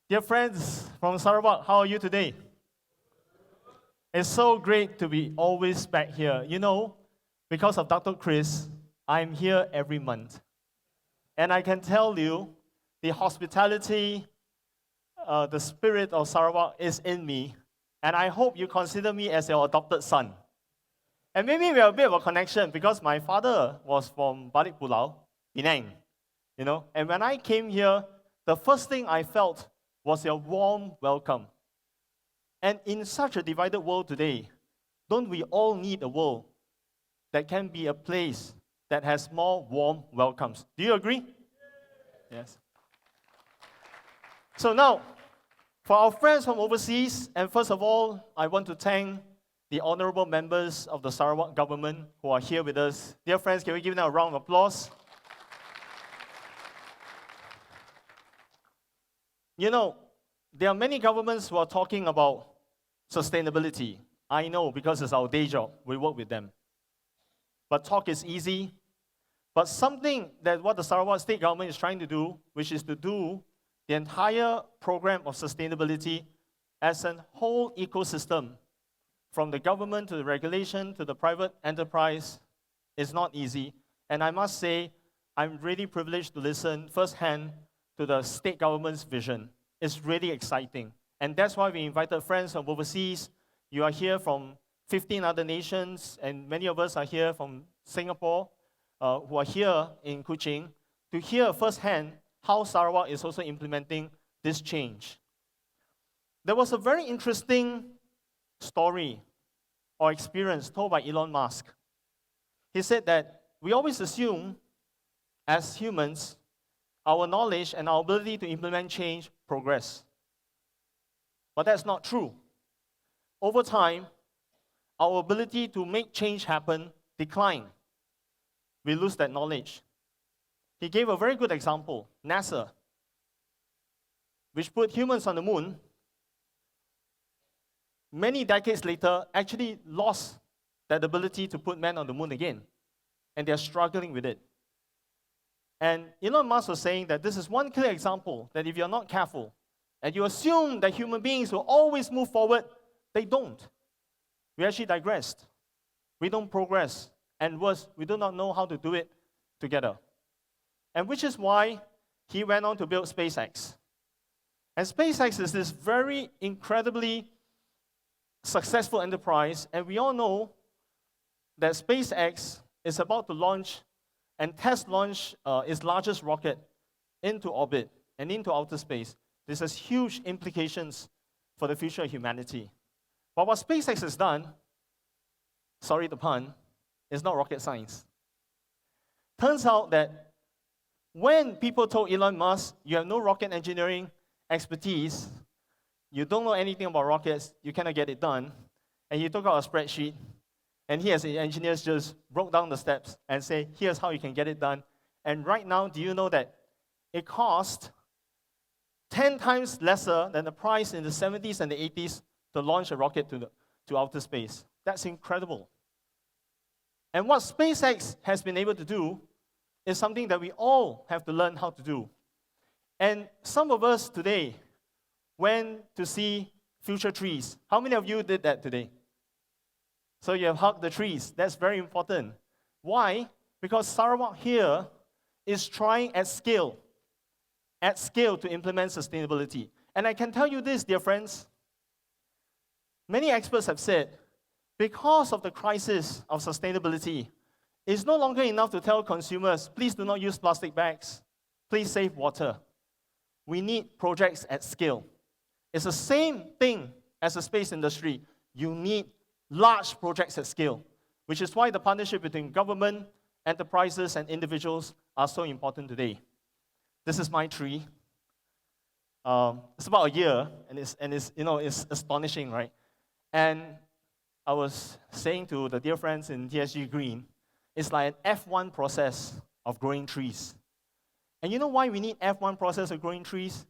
Dear friends from Sarawak, how are you today? It's so great to be always back here. You know, because of Dr. Chris, I'm here every month. And I can tell you, the hospitality, the spirit of Sarawak is in me. And I hope you consider me as your adopted son. And maybe we have a bit of a connection because my father was from Balik Pulau, Penang. And when I came here, the first thing I felt was your warm welcome. And in such a divided world today, don't we all need a world that can be a place that has more warm welcomes? Do you agree? Yes. So now, for our friends from overseas, and first of all, I want to thank the honorable members of the Sarawak government who are here with us. Dear friends, can we give them a round of applause? You know, there are many governments who are talking about sustainability. I know because it's our day job. We work with them. But talk is easy. But something that what the Sarawak state government is trying to do, which is to do the entire program of sustainability as a whole ecosystem, from the government to the regulation to the private enterprise, is not easy. And I must say, I'm really privileged to listen firsthand to the state government's vision. It's really exciting. And that's why we invited friends from overseas. You are here from 15 other nations, and many of us are here from Singapore, who are here in Kuching, to hear firsthand how Sarawak is also implementing this change. There was a very interesting story or experience told by Elon Musk. He said that we always assume, as humans, our knowledge and our ability to implement change progress. But that's not true. Over time, our ability to make change happen decline. We lose that knowledge. He gave a very good example, NASA, which put humans on the moon, many decades later actually lost that ability to put men on the moon again. And they're struggling with it. And Elon Musk was saying that this is one clear example that if you're not careful, and you assume that human beings will always move forward, they don't. We actually digressed. We don't progress. And worse, we do not know how to do it together. And which is why he went on to build SpaceX. And SpaceX is this very incredibly successful enterprise, and we all know that SpaceX is about to launch and test launch its largest rocket into orbit and into outer space. This has huge implications for the future of humanity. But what SpaceX has done, sorry the pun, is not rocket science. Turns out that when people told Elon Musk, you have no rocket engineering expertise, you don't know anything about rockets, you cannot get it done, and he took out a spreadsheet, and he as the engineers just broke down the steps and say, here's how you can get it done. And right now, do you know that it cost 10 times lesser than the price in the 70s and the 80s to launch a rocket to outer space? That's incredible. And what SpaceX has been able to do is something that we all have to learn how to do. And some of us today went to see future trees. How many of you did that today? So you have hugged the trees. That's very important. Why? Because Sarawak here is trying at scale to implement sustainability. And I can tell you this, dear friends, many experts have said, because of the crisis of sustainability, it's no longer enough to tell consumers, please do not use plastic bags, please save water. We need projects at scale. It's the same thing as the space industry. You need large projects at scale, which is why the partnership between government, enterprises, and individuals are so important today. This is my tree. It's about a year, and it's astonishing, right? And I was saying to the dear friends in TSG Green, it's like an F1 process of growing trees. And you know why we need F1 process of growing trees?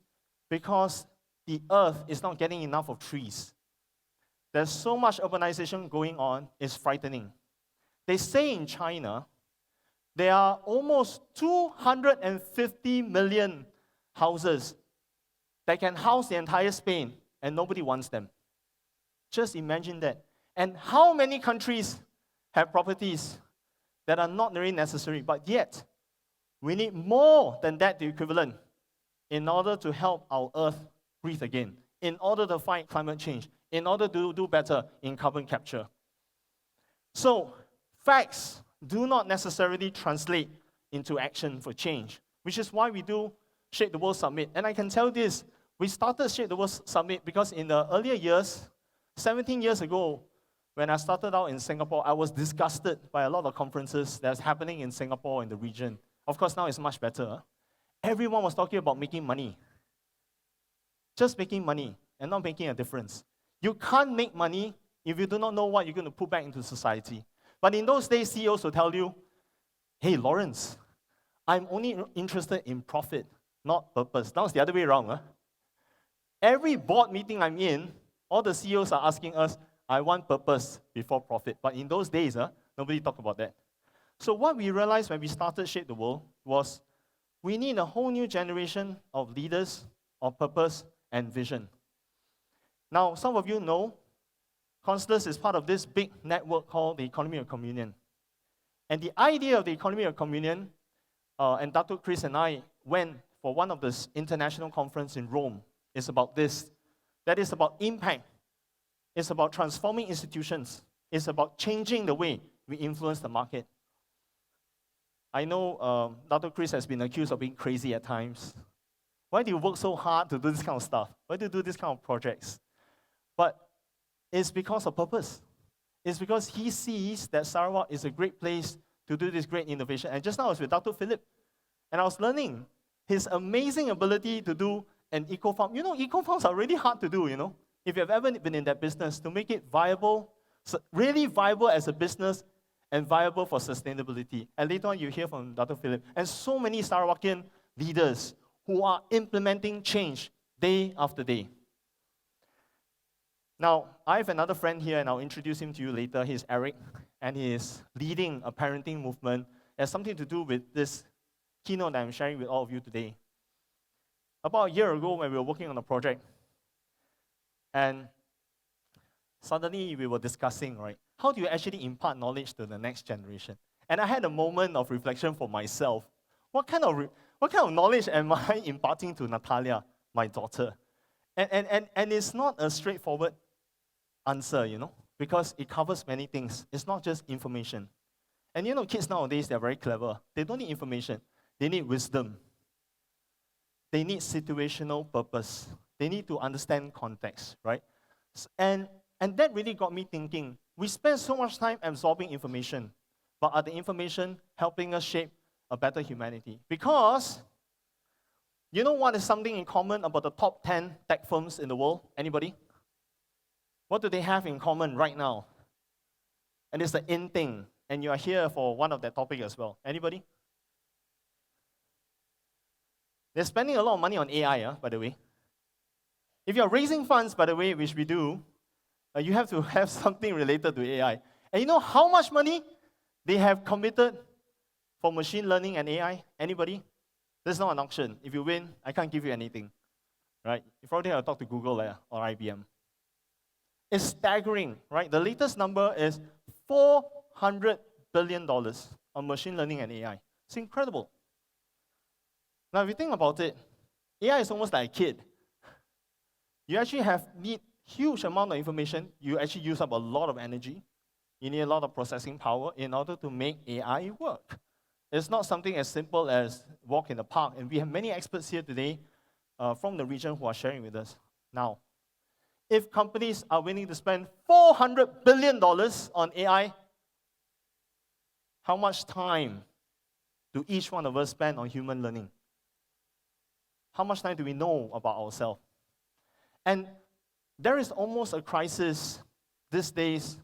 Because the earth is not getting enough of trees. There's so much urbanization going on, it's frightening. They say in China, there are almost 250 million houses that can house the entire Spain, and nobody wants them. Just imagine that. And how many countries have properties that are not really necessary, but yet we need more than that, the equivalent, in order to help our Earth breathe again, in order to fight climate change, in order to do better in carbon capture. So, facts do not necessarily translate into action for change, which is why we do Shape the World Summit. And I can tell this, we started Shape the World Summit because in the earlier years, 17 years ago, when I started out in Singapore, I was disgusted by a lot of conferences that's happening in Singapore in the region. Of course, now it's much better. Everyone was talking about making money. Just making money and not making a difference. You can't make money if you do not know what you're going to put back into society. But in those days, CEOs will tell you, hey, Lawrence, I'm only interested in profit, not purpose. Now it's the other way around. Huh? Every board meeting I'm in, all the CEOs are asking us, I want purpose before profit. But in those days, nobody talked about that. So what we realized when we started Shape the World was we need a whole new generation of leaders of purpose and vision. Now, some of you know, Consulus is part of this big network called the Economy of Communion. And the idea of the Economy of Communion, and Dr. Chris and I went for one of this international conference in Rome, is about this. That is about impact. It's about transforming institutions. It's about changing the way we influence the market. I know Dr. Chris has been accused of being crazy at times. Why do you work so hard to do this kind of stuff? Why do you do this kind of projects? But it's because of purpose. It's because he sees that Sarawak is a great place to do this great innovation. And just now I was with Dr. Philip, and I was learning his amazing ability to do an eco-farm. You know, eco-farms are really hard to do, If you've ever been in that business, to make it viable, really viable as a business, and viable for sustainability. And later on, you hear from Dr. Philip. And so many Sarawakian leaders who are implementing change day after day. Now, I have another friend here, and I'll introduce him to you later. He's Eric, and he is leading a parenting movement. It has something to do with this keynote that I'm sharing with all of you today. About a year ago, when we were working on a project, and suddenly we were discussing, right, how do you actually impart knowledge to the next generation? And I had a moment of reflection for myself. What kind of knowledge am I imparting to Natalia, my daughter? And it's not a straightforward answer, because it covers many things. It's not just information. And kids nowadays, they're very clever. They don't need information. They need wisdom. They need situational purpose. They need to understand context, right? And that really got me thinking. We spend so much time absorbing information, but are the information helping us shape a better humanity? Because you know what is something in common about the top 10 tech firms in the world? Anybody? What do they have in common right now? And it's the in thing. And you are here for one of that topic as well. Anybody? They're spending a lot of money on AI, by the way. If you're raising funds, by the way, which we do, you have to have something related to AI. And you know how much money they have committed for machine learning and AI? Anybody? This is not an auction. If you win, I can't give you anything. Right? You probably have to talk to Google or IBM. It's staggering, right? The latest number is $400 billion on machine learning and AI. It's incredible. Now, if you think about it, AI is almost like a kid. You actually need huge amount of information. You actually use up a lot of energy. You need a lot of processing power in order to make AI work. It's not something as simple as walk in the park. And we have many experts here today from the region who are sharing with us. Now, if companies are willing to spend $400 billion on AI, how much time do each one of us spend on human learning? How much time do we know about ourselves? And there is almost a crisis these days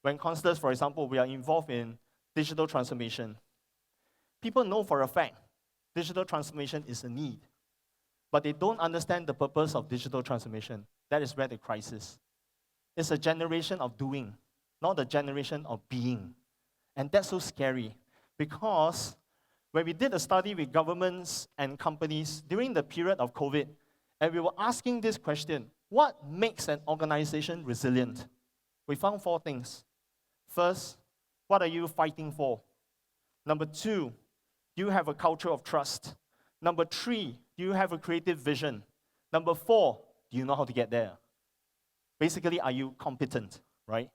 when Consulus, for example, we are involved in digital transformation. People know for a fact digital transformation is a need, but they don't understand the purpose of digital transformation. That is where the crisis. It's a generation of doing, not a generation of being. And that's so scary because when we did a study with governments and companies during the period of COVID, And we were asking this question, what makes an organization resilient? We found 4 things. First, what are you fighting for? Number 2, do you have a culture of trust? Number 3, do you have a creative vision? Number 4, do you know how to get there? Basically, are you competent, right?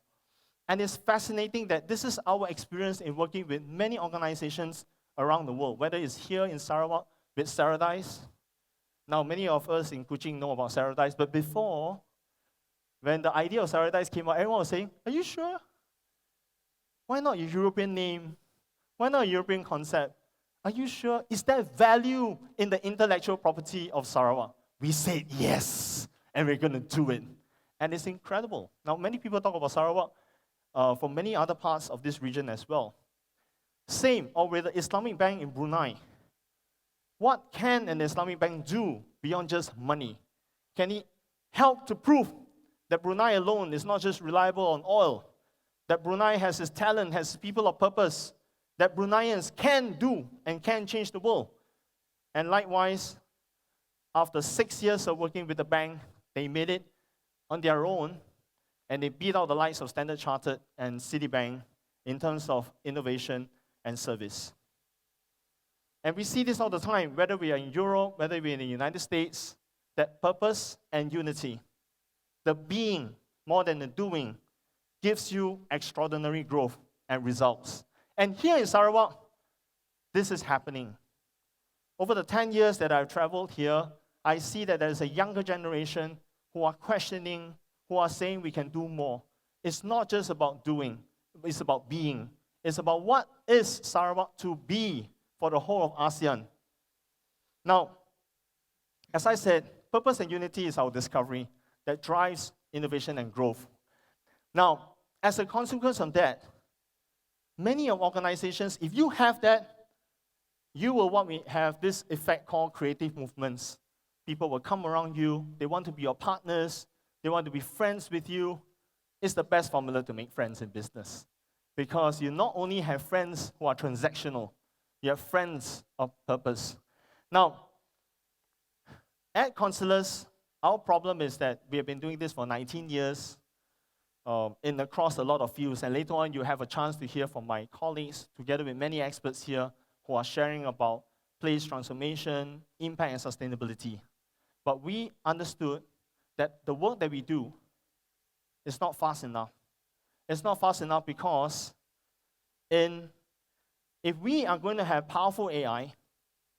And it's fascinating that this is our experience in working with many organizations around the world, whether it's here in Sarawak with Saradice. Now, many of us in Kuching know about Saradice, but before, when the idea of Saradice came out, everyone was saying, are you sure? Why not a European name? Why not a European concept? Are you sure? Is there value in the intellectual property of Sarawak? We said yes, and we're going to do it. And it's incredible. Now, many people talk about Sarawak from many other parts of this region as well. Same, or with the Islamic Bank in Brunei. What can an Islamic bank do beyond just money? Can it help to prove that Brunei alone is not just reliable on oil, that Brunei has its talent, has people of purpose, that Bruneians can do and can change the world? And likewise, after 6 years of working with the bank, they made it on their own, and they beat out the likes of Standard Chartered and Citibank in terms of innovation and service. And we see this all the time, whether we are in Europe, whether we're in the United States, that purpose and unity, the being more than the doing, gives you extraordinary growth and results. And here in Sarawak, this is happening. Over the 10 years that I've traveled here, I see that there's a younger generation who are questioning, who are saying we can do more. It's not just about doing, it's about being. It's about what is Sarawak to be for the whole of ASEAN. Now, as I said, purpose and unity is our discovery that drives innovation and growth. Now, as a consequence of that, many of organizations, if you have that, you will what we have this effect called creative movements. People will come around you, they want to be your partners, they want to be friends with you. It's the best formula to make friends in business. Because you not only have friends who are transactional, you have friends of purpose. Now, at Consulus, our problem is that we have been doing this for 19 years across a lot of fields. And later on, you have a chance to hear from my colleagues, together with many experts here, who are sharing about place transformation, impact, and sustainability. But we understood that the work that we do is not fast enough. It's not fast enough because if we are going to have powerful AI,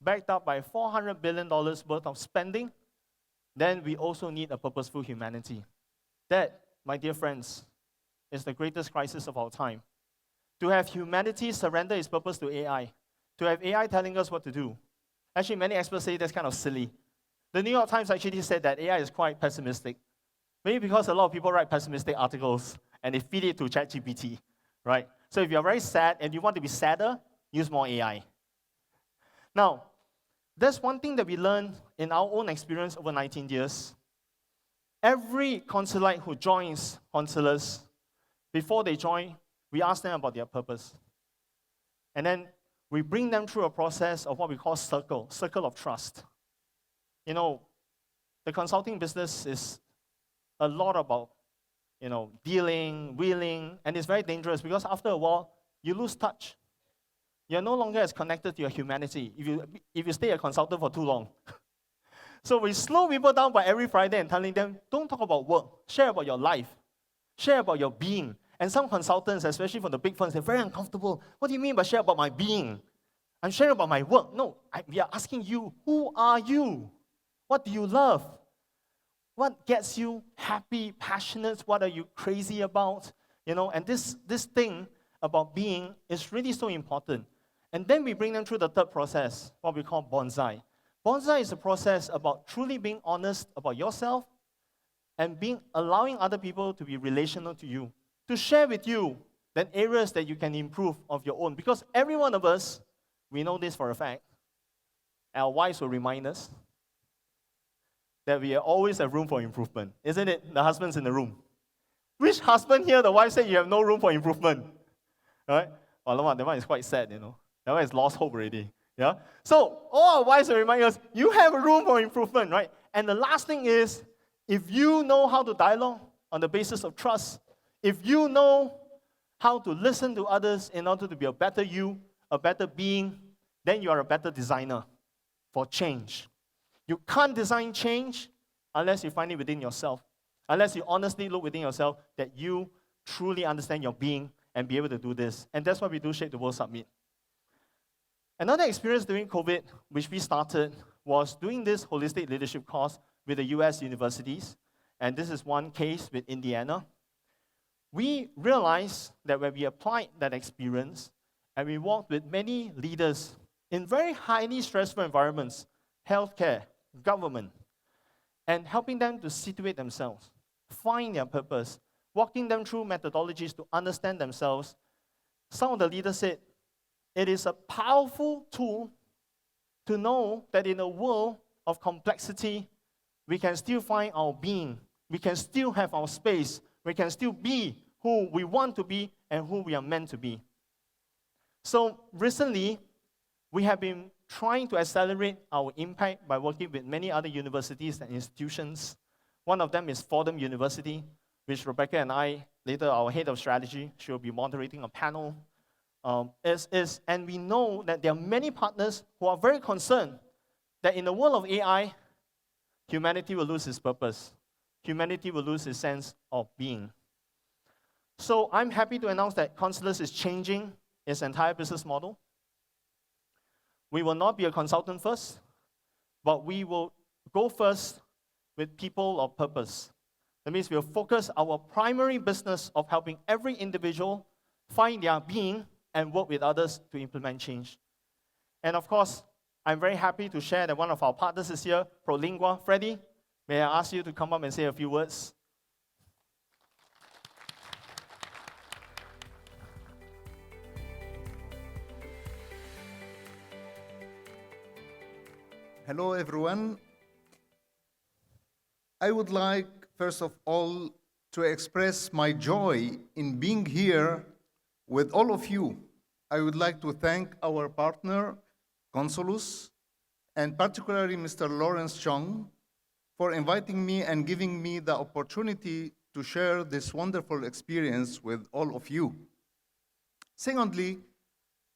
backed up by $400 billion worth of spending, then we also need a purposeful humanity. That, my dear friends, is the greatest crisis of our time. To have humanity surrender its purpose to AI, to have AI telling us what to do. Actually, many experts say that's kind of silly. The New York Times actually said that AI is quite pessimistic. Maybe because a lot of people write pessimistic articles and they feed it to ChatGPT, right? So if you're very sad and you want to be sadder, use more AI. Now, there's one thing that we learned in our own experience over 19 years. Every consulite who joins Consulus, before they join, we ask them about their purpose. And then we bring them through a process of what we call circle of trust. You know, the consulting business is a lot about, dealing, wheeling, and it's very dangerous because after a while, you lose touch. You're no longer as connected to your humanity if you stay a consultant for too long. So we slow people down by every Friday and telling them, don't talk about work, share about your life, share about your being. And some consultants, especially from the big firms, they're very uncomfortable. What do you mean by share about my being? I'm sharing about my work. No, we are asking you, who are you? What do you love? What gets you happy, passionate? What are you crazy about? And this thing about being is really so important. And then we bring them through the third process, what we call bonsai. Bonsai is a process about truly being honest about yourself and allowing other people to be relational to you, to share with you the areas that you can improve of your own. Because every one of us, we know this for a fact, our wives will remind us that we always have room for improvement. Isn't it? The husbands in the room. Which husband here, the wife said you have no room for improvement? Right? Well, that one is quite sad, That one is lost hope already. Yeah? So all our wives will remind us, you have a room for improvement, right? And the last thing is, if you know how to dialogue on the basis of trust, if you know how to listen to others in order to be a better you, a better being, then you are a better designer for change. You can't design change unless you find it within yourself, unless you honestly look within yourself that you truly understand your being and be able to do this. And that's why we do Shape the World Summit. Another experience during COVID, which we started, was doing this holistic leadership course with the US universities. And this is one case with Indiana. We realized that when we applied that experience and we worked with many leaders in very highly stressful environments, healthcare, government, and helping them to situate themselves, find their purpose, walking them through methodologies to understand themselves, some of the leaders said, it is a powerful tool to know that in a world of complexity, we can still find our being, we can still have our space, we can still be who we want to be and who we are meant to be. So recently, we have been trying to accelerate our impact by working with many other universities and institutions. One of them is Fordham University, which Rebecca and I, later our head of strategy, she will be moderating a panel. And we know that there are many partners who are very concerned that in the world of AI, humanity will lose its purpose. Humanity will lose its sense of being. So I'm happy to announce that Consulus is changing its entire business model. We will not be a consultant first, but we will go first with people of purpose. That means we'll focus our primary business of helping every individual find their being and work with others to implement change. And of course, I'm very happy to share that one of our partners is here, ProLingua. Freddie, may I ask you to come up and say a few words? Hello, everyone. I would like, first of all, to express my joy in being here with all of you. I would like to thank our partner, Consulus, and particularly Mr. Lawrence Chong, for inviting me and giving me the opportunity to share this wonderful experience with all of you. Secondly,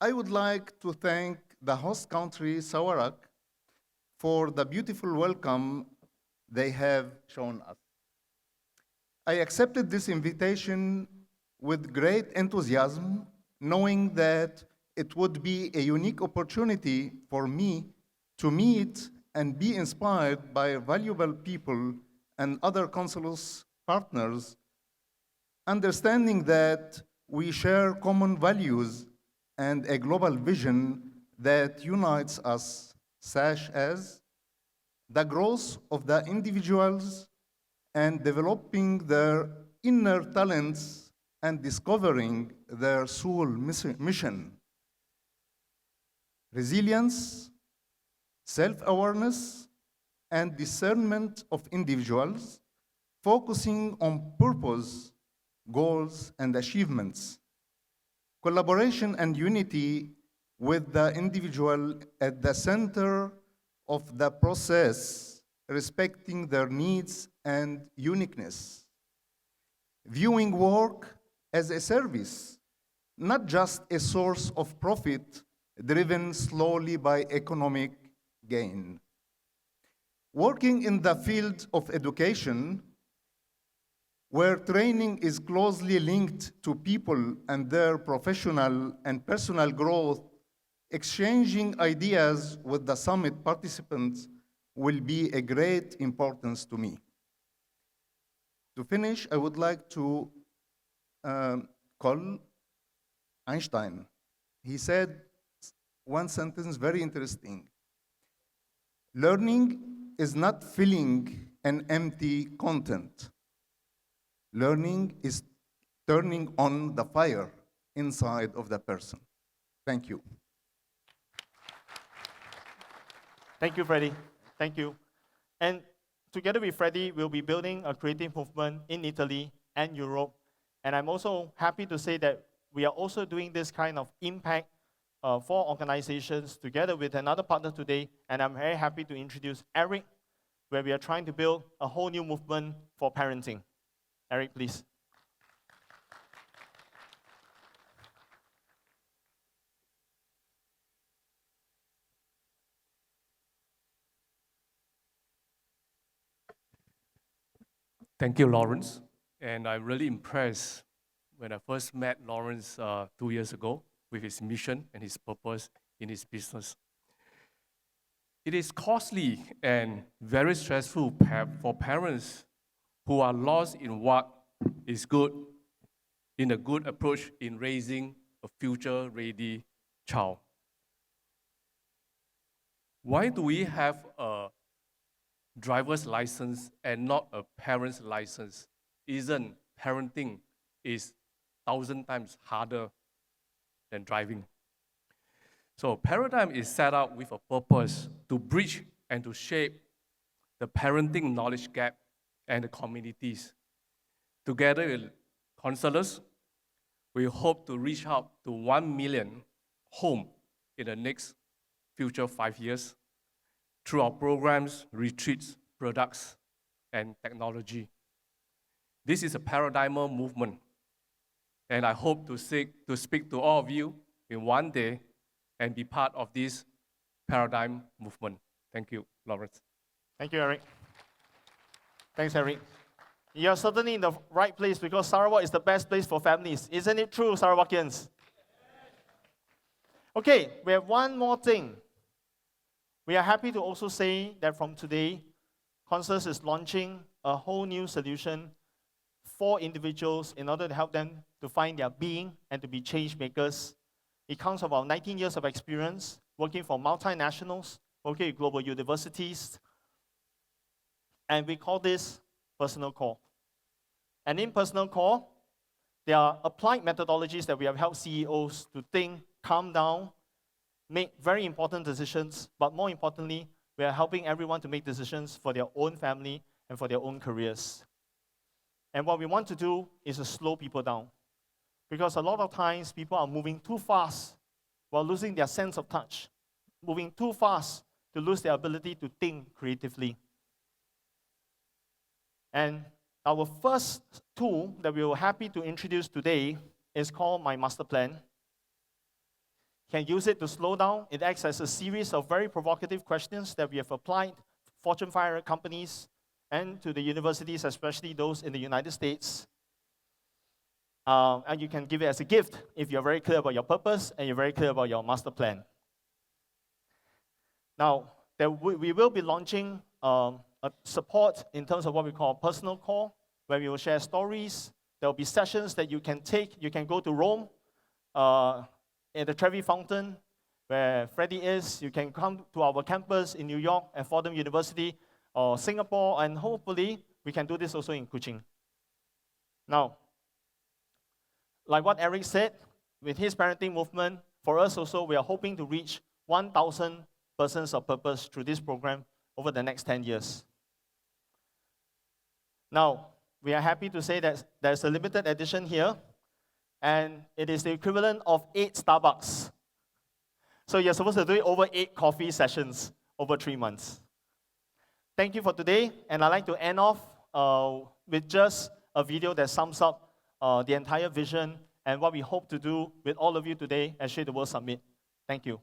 I would like to thank the host country, Sawarak, for the beautiful welcome they have shown us. I accepted this invitation with great enthusiasm, knowing that it would be a unique opportunity for me to meet and be inspired by valuable people and other Consulus partners, understanding that we share common values and a global vision that unites us, such as the growth of the individuals and developing their inner talents and discovering their soul mission, resilience, self-awareness, and discernment of individuals, focusing on purpose, goals, and achievements, collaboration and unity with the individual at the center of the process, respecting their needs and uniqueness, viewing work as a service, not just a source of profit driven slowly by economic gain. Working in the field of education, where training is closely linked to people and their professional and personal growth, exchanging ideas with the summit participants will be a great importance to me. To finish, I would like to call Einstein. He said one sentence very interesting. Learning is not filling an empty content. Learning is turning on the fire inside of the person. Thank you. Thank you, Freddie. Thank you. And together with Freddie, we'll be building a creative movement in Italy and Europe. And I'm also happy to say that we are also doing this kind of impact for organizations together with another partner today. And I'm very happy to introduce Eric, where we are trying to build a whole new movement for parenting. Eric, please. Thank you, Lawrence. And I'm really impressed when I first met Lawrence 2 years ago with his mission and his purpose in his business. It is costly and very stressful for parents who are lost in what is good, in a good approach in raising a future-ready child. Why do we have a driver's license and not a parent's license? Isn't parenting is 1,000 times harder than driving? So Paradigm is set up with a purpose to bridge and to shape the parenting knowledge gap and the communities. Together with Consulus, we hope to reach out to 1 million homes in the next future 5 years through our programs, retreats, products, and technology. This is a paradigm movement, and I hope to speak to all of you in one day and be part of this paradigm movement. Thank you, Lawrence. Thank you, Eric. Thanks, Eric. You're certainly in the right place because Sarawak is the best place for families. Isn't it true, Sarawakians? Okay, we have one more thing. We are happy to also say that from today, Consulus is launching a whole new solution for individuals in order to help them to find their being and to be change makers. It comes from our 19 years of experience working for multinationals, working with global universities, and we call this Personal Core. And in Personal Core, there are applied methodologies that we have helped CEOs to think, calm down, make very important decisions, but more importantly, we are helping everyone to make decisions for their own family and for their own careers. And what we want to do is to slow people down. Because a lot of times, people are moving too fast while losing their sense of touch, moving too fast to lose their ability to think creatively. And our first tool that we were happy to introduce today is called My Master Plan. You can use it to slow down. It acts as a series of very provocative questions that we have applied to Fortune 500 companies and to the universities, especially those in the United States. And you can give it as a gift if you're very clear about your purpose and you're very clear about your master plan. Now, we will be launching a support in terms of what we call Personal Core, where we will share stories. There will be sessions that you can take. You can go to Rome, in the Trevi Fountain, where Freddie is. You can come to our campus in New York at Fordham University or Singapore, and hopefully we can do this also in Kuching. Now, like what Eric said, with his parenting movement, for us also, we are hoping to reach 1,000 persons of purpose through this program over the next 10 years. Now, we are happy to say that there's a limited edition here, and it is the equivalent of 8 Starbucks. So you're supposed to do it over 8 coffee sessions over 3 months. Thank you for today, and I'd like to end off with just a video that sums up the entire vision and what we hope to do with all of you today at Shape the World Summit. Thank you.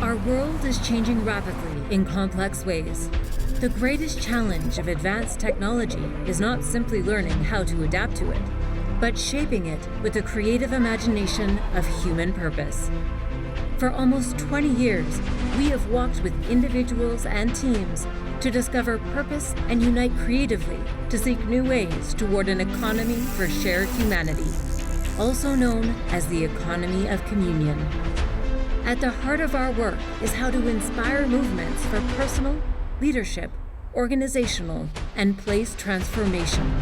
Our world is changing rapidly in complex ways. The greatest challenge of advanced technology is not simply learning how to adapt to it, but shaping it with the creative imagination of human purpose. For almost 20 years, we have walked with individuals and teams to discover purpose and unite creatively to seek new ways toward an economy for shared humanity, also known as the economy of communion. At the heart of our work is how to inspire movements for personal, leadership, organizational, and place transformation.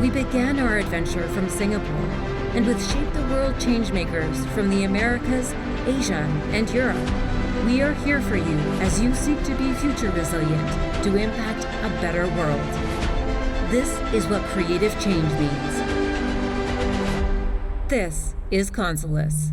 We began our adventure from Singapore, and with Shape the World changemakers from the Americas, Asia, and Europe, we are here for you as you seek to be future resilient to impact a better world. This is what creative change means. This is Consulus.